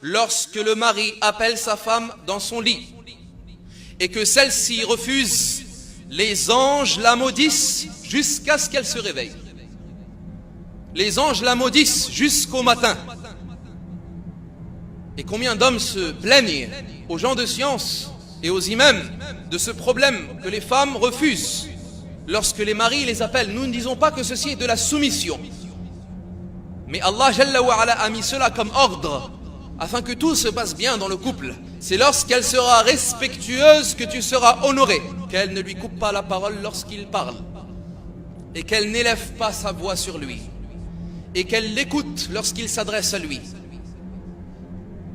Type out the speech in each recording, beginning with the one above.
lorsque le mari appelle sa femme dans son lit et que celle-ci refuse, les anges la maudissent jusqu'à ce qu'elle se réveille. Les anges la maudissent jusqu'au matin. Et combien d'hommes se plaignent aux gens de science et aux imams de ce problème que les femmes refusent lorsque les maris les appellent. Nous ne disons pas que ceci est de la soumission, mais Allah Jalla wa Ala a mis cela comme ordre afin que tout se passe bien dans le couple. C'est lorsqu'elle sera respectueuse que tu seras honoré, qu'elle ne lui coupe pas la parole lorsqu'il parle et qu'elle n'élève pas sa voix sur lui et qu'elle l'écoute lorsqu'il s'adresse à lui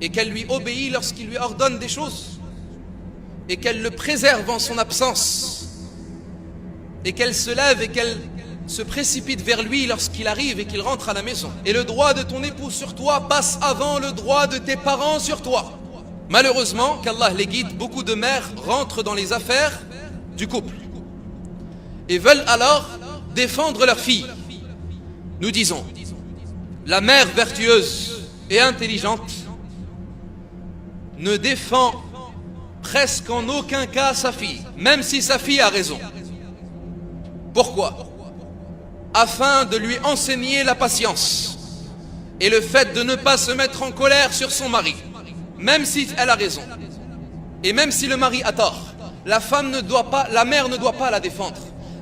et qu'elle lui obéit lorsqu'il lui ordonne des choses et qu'elle le préserve en son absence et qu'elle se lève et qu'elle se précipite vers lui lorsqu'il arrive et qu'il rentre à la maison. Et le droit de ton époux sur toi passe avant le droit de tes parents sur toi. Malheureusement, qu'Allah les guide, beaucoup de mères rentrent dans les affaires du couple et veulent alors défendre leur fille. Nous disons, la mère vertueuse et intelligente ne défend presque en aucun cas sa fille, même si sa fille a raison. Pourquoi? Afin de lui enseigner la patience et le fait de ne pas se mettre en colère sur son mari, même si elle a raison et même si le mari a tort. La mère ne doit pas la défendre,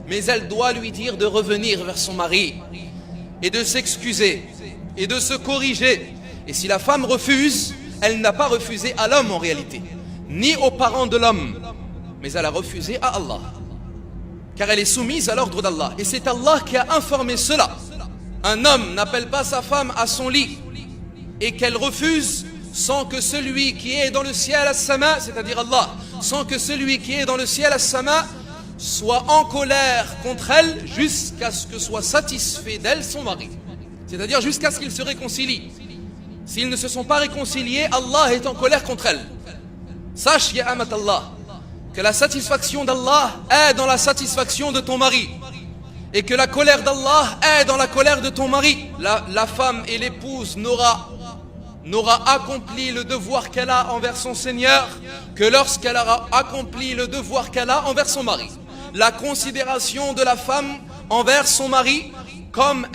mais elle doit lui dire de revenir vers son mari et de s'excuser et de se corriger. Et si la femme refuse, elle n'a pas refusé à l'homme en réalité, ni aux parents de l'homme, mais elle a refusé à Allah, car elle est soumise à l'ordre d'Allah. Et c'est Allah qui a informé cela. Un homme n'appelle pas sa femme à son lit et qu'elle refuse sans que celui qui est dans le ciel as-sama, c'est-à-dire Allah, sans que celui qui est dans le ciel as-sama soit en colère contre elle jusqu'à ce que soit satisfait d'elle son mari, c'est-à-dire jusqu'à ce qu'ils se réconcilient. S'ils ne se sont pas réconciliés, Allah est en colère contre elle. Sache, ya amat Allah, que la satisfaction d'Allah est dans la satisfaction de ton mari et que la colère d'Allah est dans la colère de ton mari. La femme et l'épouse n'aura accompli le devoir qu'elle a envers son Seigneur que lorsqu'elle aura accompli le devoir qu'elle a envers son mari. La considération de la femme envers son mari, comme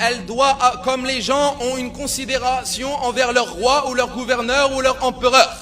les gens ont une considération envers leur roi ou leur gouverneur ou leur empereur.